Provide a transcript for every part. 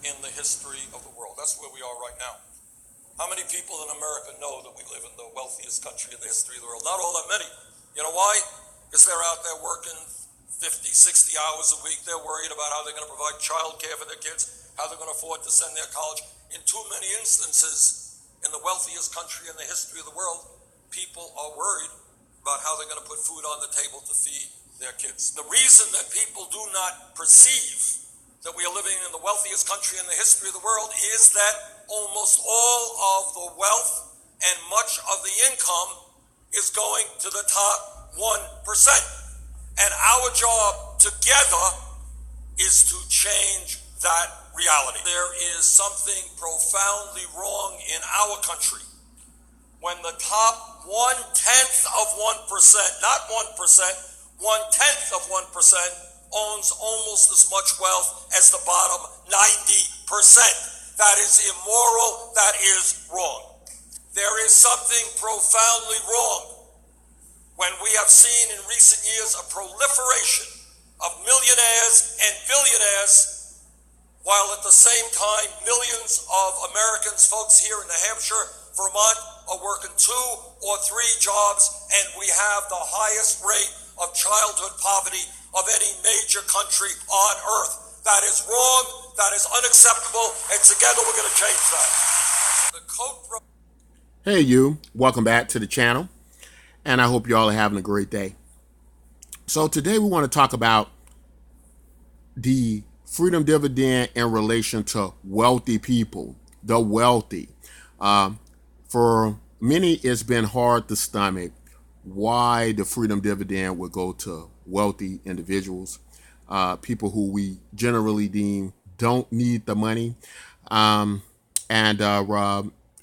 in the history of the world. That's where we are right now. How many people in America know that we live in the wealthiest country in the history of the world? Not all that many. You know why? Because they're out there working 50, 60 hours a week. They're worried about how they're going to provide child care for their kids, how they're going to afford to send their college. In too many instances, in the wealthiest country in the history of the world, people are worried about how they're going to put food on the table to feed their kids. The reason that people do not perceive that we are living in the wealthiest country in the history of the world is that almost all of the wealth and much of the income is going to the top 1%. And our job together is to change that reality. There is something profoundly wrong in our country when the top 1/10 of 1%, not 1%, 1/10 of 1% owns almost as much wealth as the bottom 90%. That is immoral. That is wrong. There is something profoundly wrong when we have seen in recent years a proliferation of millionaires and billionaires, while at the same time millions of Americans, folks here in New Hampshire, Vermont, are working 2 or 3 jobs, and we have the highest rate of childhood poverty of any major country on earth. That is wrong, that is unacceptable, and together we're going to change that. Hey you, welcome back to the channel, and I hope you all are having a great day. So today we want to talk about the freedom dividend in relation to wealthy people, the wealthy. For many, it's been hard to stomach why the freedom dividend would go to wealthy individuals, people who we generally deem don't need the money, and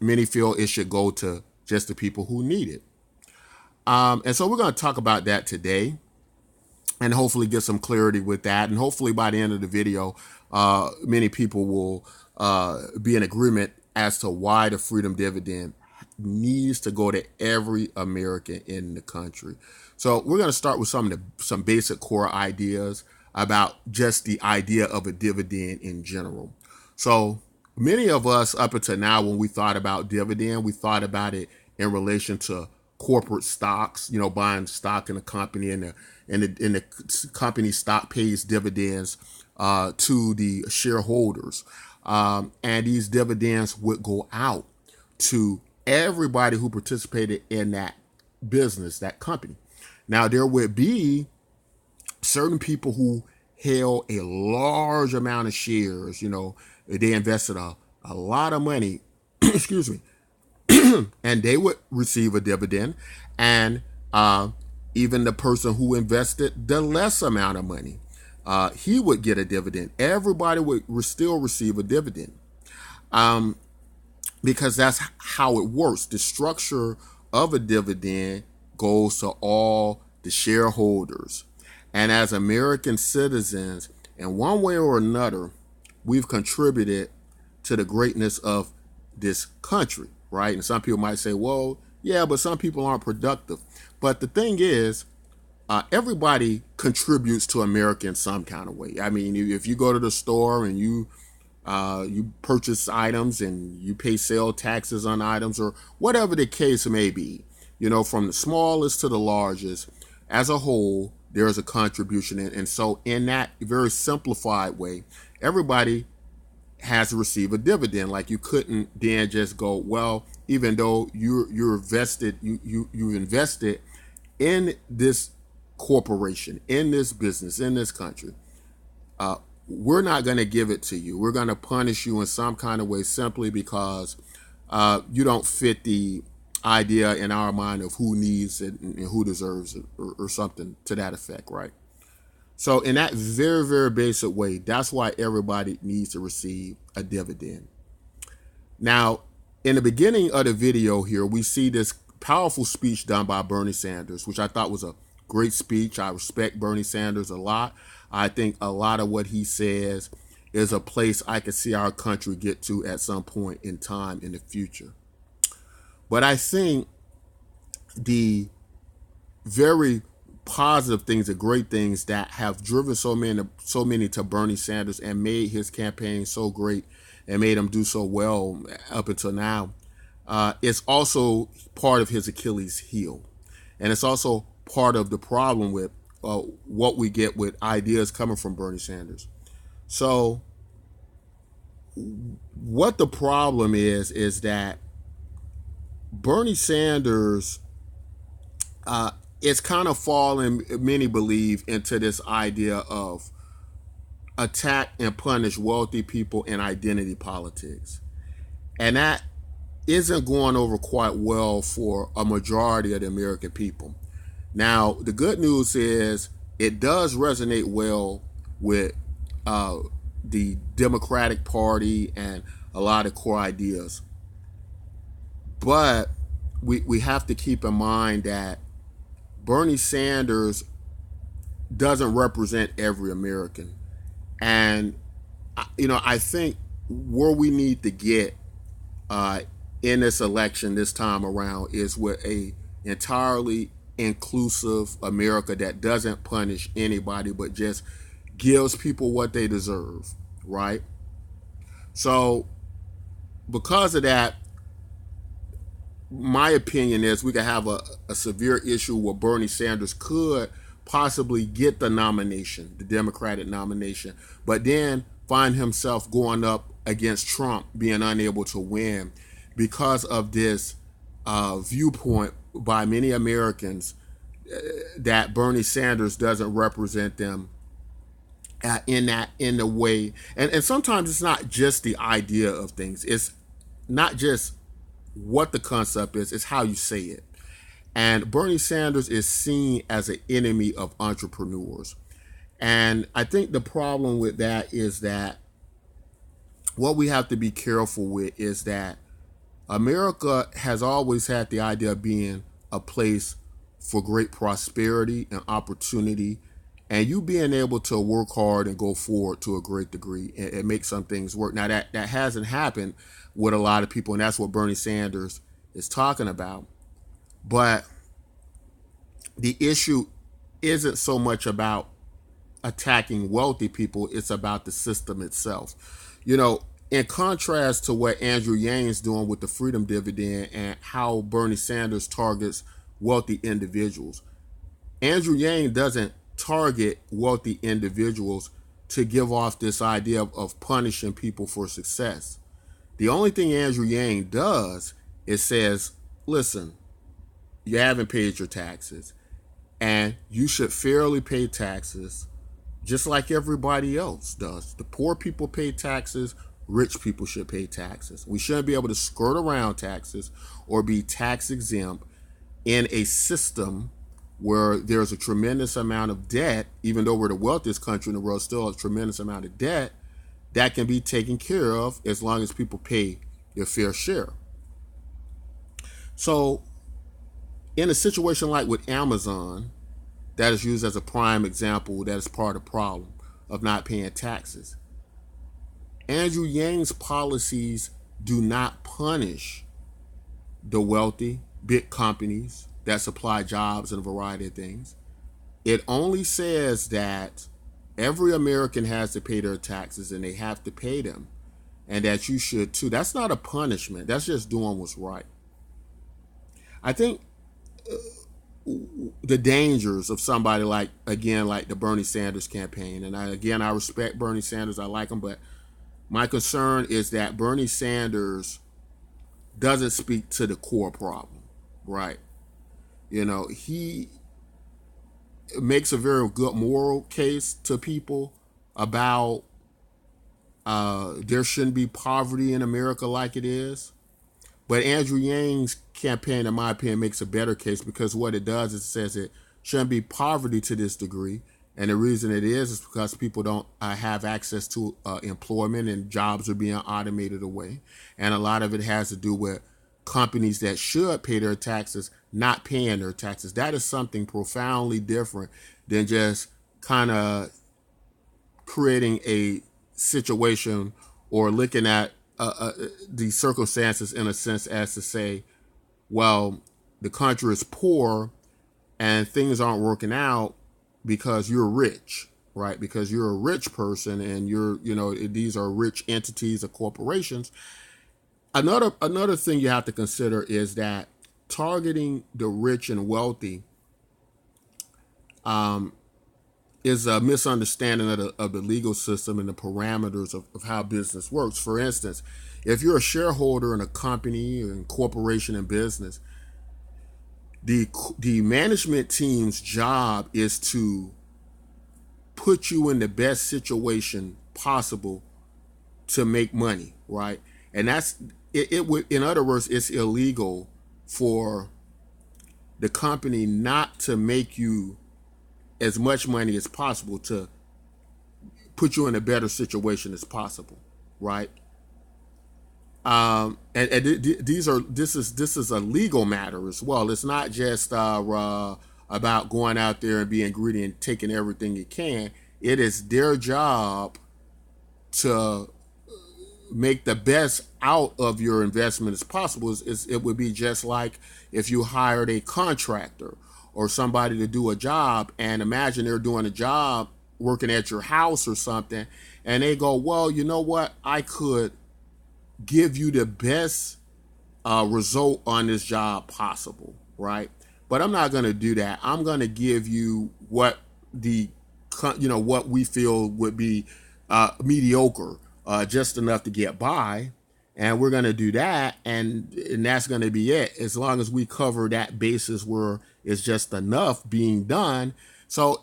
many feel it should go to just the people who need it. And so we're going to talk about that today and hopefully get some clarity with that. And hopefully by the end of the video, many people will be in agreement as to why the freedom dividend needs to go to every American in the country. So we're going to start with some basic core ideas about just the idea of a dividend in general. So many of us up until now, when we thought about dividend, we thought about it in relation to corporate stocks, you know, buying stock in a company, and the company stock pays dividends to the shareholders. And these dividends would go out to everybody who participated in that business, that company. Now, there would be certain people who held a large amount of shares, you know, they invested a lot of money, excuse me, and they would receive a dividend. And even the person who invested the less amount of money, he would get a dividend. Everybody would still receive a dividend. Because that's how it works. The structure of a dividend goes to all the shareholders. And as American citizens, in one way or another, we've contributed to the greatness of this country, right? And some people might say, well, yeah, but some people aren't productive. But the thing is, everybody contributes to America in some kind of way. I mean, if you go to the store and you purchase items and you pay sale taxes on items, or whatever the case may be, you know, from the smallest to the largest, as a whole, there's a contribution. And so in that very simplified way, everybody has to receive a dividend. Like, you couldn't then just go, well, even though you've invested in this corporation, in this business, in this country, we're not going to give it to you. We're going to punish you in some kind of way simply because you don't fit the idea in our mind of who needs it and who deserves it, or something to that effect, right? So in that very, very basic way, that's why everybody needs to receive a dividend. Now, in the beginning of the video here, we see this powerful speech done by Bernie Sanders, which I thought was a great speech. I respect Bernie Sanders a lot. I think a lot of what he says is a place I could see our country get to at some point in time in the future. But I think the very positive things, the great things that have driven so many to Bernie Sanders and made his campaign so great and made him do so well up until now, it's also part of his Achilles heel, and it's also part of the problem with what we get with ideas coming from Bernie Sanders. So, what the problem is that Bernie Sanders it's kind of fallen, many believe, into this idea of attack and punish wealthy people in identity politics. And that isn't going over quite well for a majority of the American people. Now, the good news is it does resonate well with the Democratic Party and a lot of core ideas. But we have to keep in mind that Bernie Sanders doesn't represent every American. And, I think where we need to get in this election this time around is with a entirely inclusive America that doesn't punish anybody but just gives people what they deserve, right? So because of that, my opinion is we could have a severe issue where Bernie Sanders could possibly get the nomination, the Democratic nomination, but then find himself going up against Trump, being unable to win because of this viewpoint by many Americans that Bernie Sanders doesn't represent them in the way. And sometimes it's not just the idea of things. It's not just what the concept is, it's how you say it. And Bernie Sanders is seen as an enemy of entrepreneurs. And I think the problem with that is that what we have to be careful with is that America has always had the idea of being a place for great prosperity and opportunity, and you being able to work hard and go forward to a great degree and make some things work. Now, that hasn't happened with a lot of people, and that's what Bernie Sanders is talking about. But the issue isn't so much about attacking wealthy people, it's about the system itself. In contrast to what Andrew Yang's doing with the freedom dividend and how Bernie Sanders targets wealthy individuals, Andrew Yang doesn't target wealthy individuals to give off this idea of punishing people for success. The only thing Andrew Yang does is says, listen, you haven't paid your taxes, and you should fairly pay taxes just like everybody else does. The poor people pay taxes, rich people should pay taxes. We shouldn't be able to skirt around taxes or be tax exempt in a system where there's a tremendous amount of debt, even though we're the wealthiest country in the world, still a tremendous amount of debt that can be taken care of as long as people pay their fair share. So in a situation like with Amazon, that is used as a prime example, that is part of the problem of not paying taxes. Andrew Yang's policies do not punish the wealthy, big companies that supply jobs and a variety of things. It only says that every American has to pay their taxes and they have to pay them, and that you should too. That's not a punishment. That's just doing what's right. I think the dangers of somebody like the Bernie Sanders campaign, and I respect Bernie Sanders, I like him, but my concern is that Bernie Sanders doesn't speak to the core problem, right? He makes a very good moral case to people about there shouldn't be poverty in America like it is. But Andrew Yang's campaign, in my opinion, makes a better case, because what it does is it says it shouldn't be poverty to this degree. And the reason it is because people don't have access to employment, and jobs are being automated away. And a lot of it has to do with companies that should pay their taxes not paying their taxes. That is something profoundly different than just kind of creating a situation or looking at the circumstances in a sense as to say, well, the country is poor and things aren't working out because you're rich, right? Because you're a rich person and these are rich entities or corporations. Another thing you have to consider is that targeting the rich and wealthy is a misunderstanding of the legal system and the parameters of how business works. For instance, if you're a shareholder in a company and corporation and business, the management team's job is to put you in the best situation possible to make money, right? And that's it would, in other words, it's illegal for the company not to make you as much money as possible to put you in a better situation as possible, right? This is a legal matter as well. It's not just about going out there and being greedy and taking everything you can. It is their job to make the best out of your investment as possible. It would be just like if you hired a contractor or somebody to do a job, and imagine they're doing a job working at your house or something, and they go, well, you know what, I could give you the best result on this job possible, right? But I'm not going to do that. I'm going to give you what what we feel would be mediocre, just enough to get by, and we're going to do that, and that's going to be it. As long as we cover that basis where it's just enough being done. So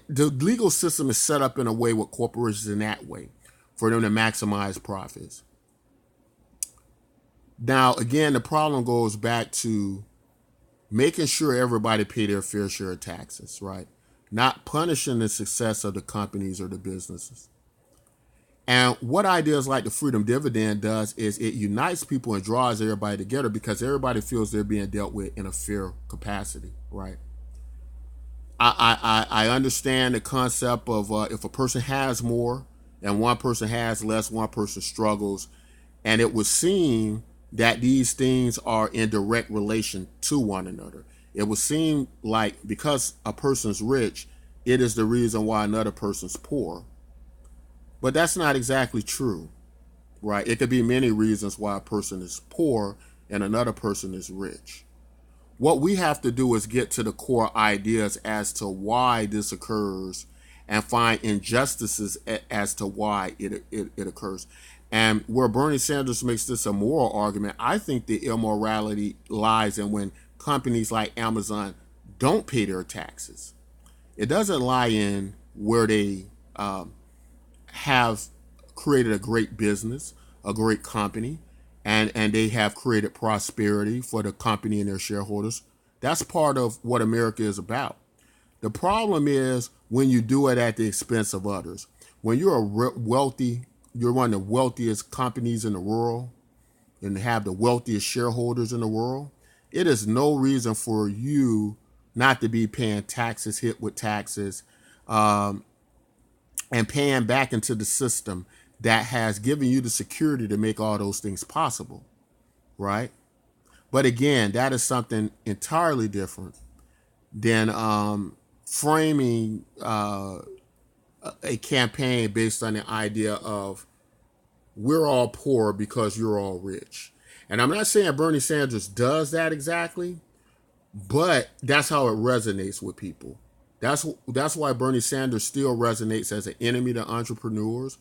the legal system is set up in a way with corporations in that way for them to maximize profits. Now, again, the problem goes back to making sure everybody pay their fair share of taxes, right? Not punishing the success of the companies or the businesses. And what ideas like the freedom dividend does is it unites people and draws everybody together because everybody feels they're being dealt with in a fair capacity, right? I understand the concept of if a person has more and one person has less, one person struggles, and it would seem that these things are in direct relation to one another. It would seem like because a person's rich, it is the reason why another person's poor. But that's not exactly true, right? It could be many reasons why a person is poor and another person is rich. What we have to do is get to the core ideas as to why this occurs and find injustices as to why it occurs. And where Bernie Sanders makes this a moral argument, I think the immorality lies in when companies like Amazon don't pay their taxes. It doesn't lie in where they have created a great business, a great company, and they have created prosperity for the company and their shareholders. That's part of what America is about. The problem is when you do it at the expense of others. When you're you're one of the wealthiest companies in the world and have the wealthiest shareholders in the world, it is no reason for you not to be paying taxes, hit with taxes, and paying back into the system that has given you the security to make all those things possible, right? But again, that is something entirely different than framing a campaign based on the idea of we're all poor because you're all rich. And I'm not saying Bernie Sanders does that exactly, but that's how it resonates with people. That's why Bernie Sanders still resonates as an enemy to entrepreneurs.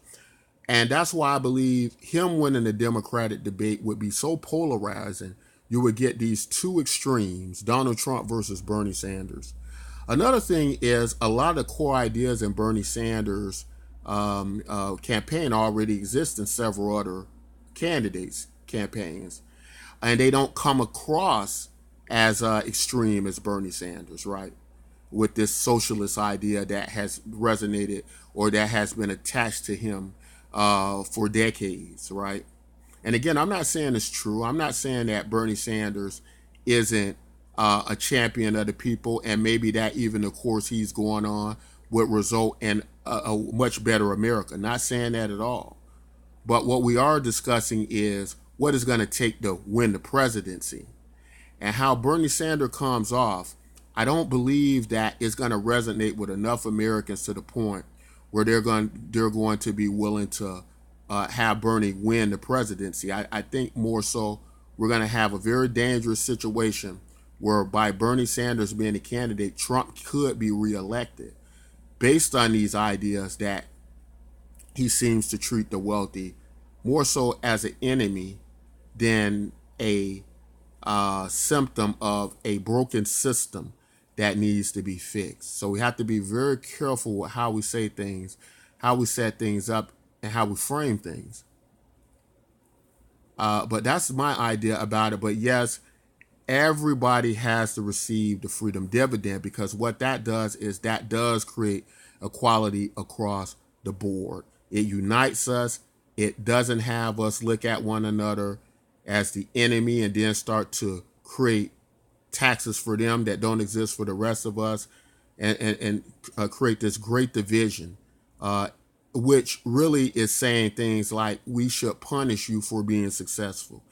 And that's why I believe him winning the Democratic debate would be so polarizing. You would get these two extremes, Donald Trump versus Bernie Sanders. Another thing is a lot of the core ideas in Bernie Sanders' campaign already exist in several other candidates' campaigns. And they don't come across as extreme as Bernie Sanders, right? With this socialist idea that has resonated or that has been attached to him for decades, right? And again, I'm not saying it's true. I'm not saying that Bernie Sanders isn't a champion of the people, and maybe that even the course he's going on would result in a much better America. Not saying that at all. But what we are discussing is what it's going to take to win the presidency. And how Bernie Sanders comes off, I don't believe that it's going to resonate with enough Americans to the point where they're going to be willing to have Bernie win the presidency. I think more so we're going to have a very dangerous situation where by Bernie Sanders being the candidate, Trump could be reelected based on these ideas that he seems to treat the wealthy more so as an enemy than a symptom of a broken system that needs to be fixed. So we have to be very careful with how we say things, how we set things up, and how we frame things. But that's my idea about it. But yes, everybody has to receive the freedom dividend, because what that does is that does create equality across the board. It unites us. It doesn't have us look at one another as the enemy and then start to create taxes for them that don't exist for the rest of us, and create this great division, which really is saying things like we should punish you for being successful.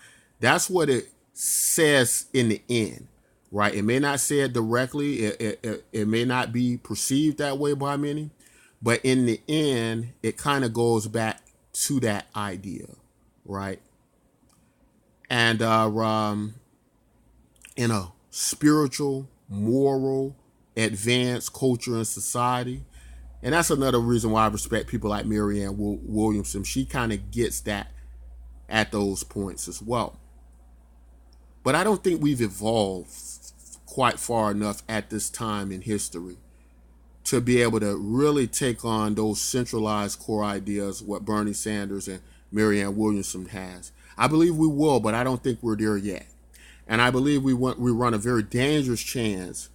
That's what it says in the end, right? It may not say it directly. It may not be perceived that way by many, but in the end, it kind of goes back to that idea, right? And in a spiritual, moral, advanced culture and society. And that's another reason why I respect people like Marianne Williamson. She kind of gets that at those points as well. But I don't think we've evolved quite far enough at this time in history to be able to really take on those centralized core ideas, what Bernie Sanders and Marianne Williamson has. I believe we will, but I don't think we're there yet. And I believe we run a very dangerous chance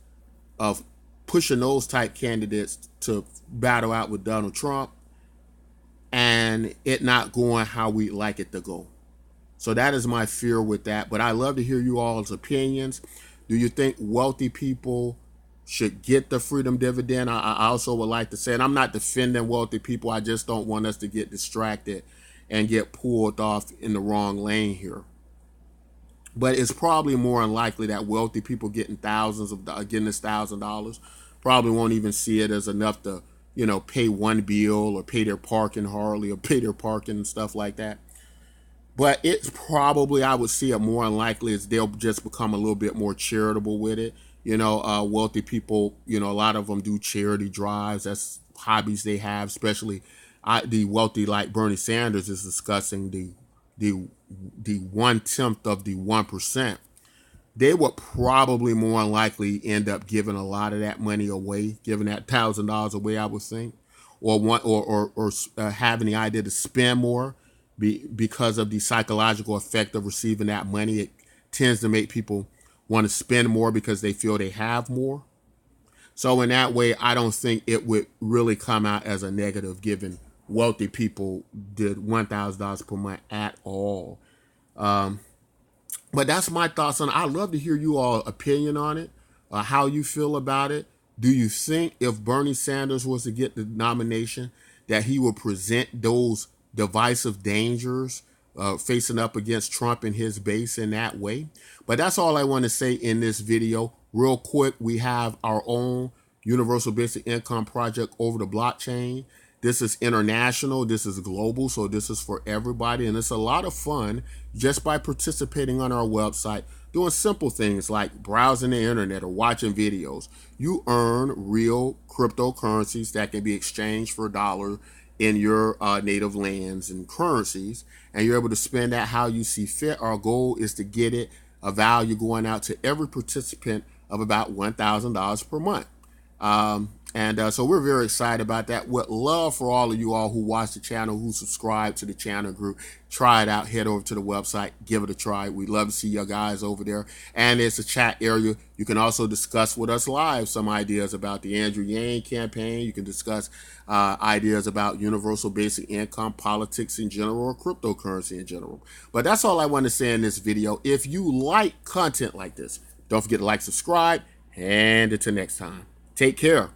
of pushing those type candidates to battle out with Donald Trump and it not going how we like it to go. So that is my fear with that. But I love to hear you all's opinions. Do you think wealthy people should get the freedom dividend? I also would like to say, and I'm not defending wealthy people, I just don't want us to get distracted and get pulled off in the wrong lane here. But it's probably more unlikely that wealthy people getting this $1,000 probably won't even see it as enough to, pay one bill or pay their parking hardly or pay their parking and stuff like that. But it's probably, I would see it more unlikely as they'll just become a little bit more charitable with it. Wealthy people, a lot of them do charity drives. That's hobbies they have, especially the wealthy like Bernie Sanders is discussing the 1/10 of the 1%. They would probably more than likely end up giving a lot of that money away, giving that $1,000 away, I would think, or having the idea to spend more because of the psychological effect of receiving that money. It tends to make people want to spend more because they feel they have more. So in that way, I don't think it would really come out as a negative given wealthy people did $1,000 per month at all. But that's my thoughts on it. I'd love to hear you all opinion on it, how you feel about it. Do you think if Bernie Sanders was to get the nomination that he would present those divisive dangers facing up against Trump and his base in that way? But that's all I want to say in this video. Real quick, we have our own Universal Basic Income project over the blockchain. This is international, this is global, so this is for everybody, and it's a lot of fun just by participating on our website, doing simple things like browsing the internet or watching videos. You earn real cryptocurrencies that can be exchanged for a dollar in your native lands and currencies, and you're able to spend that how you see fit. Our goal is to get it a value going out to every participant of about $1,000 per month. So we're very excited about that. Would love for all of you all who watch the channel, who subscribe to the channel group, try it out, head over to the website, give it a try. We'd love to see you guys over there. And it's a chat area. You can also discuss with us live some ideas about the Andrew Yang campaign. You can discuss ideas about universal basic income, politics in general, or cryptocurrency in general. But that's all I want to say in this video. If you like content like this, don't forget to like, subscribe, and until next time, take care.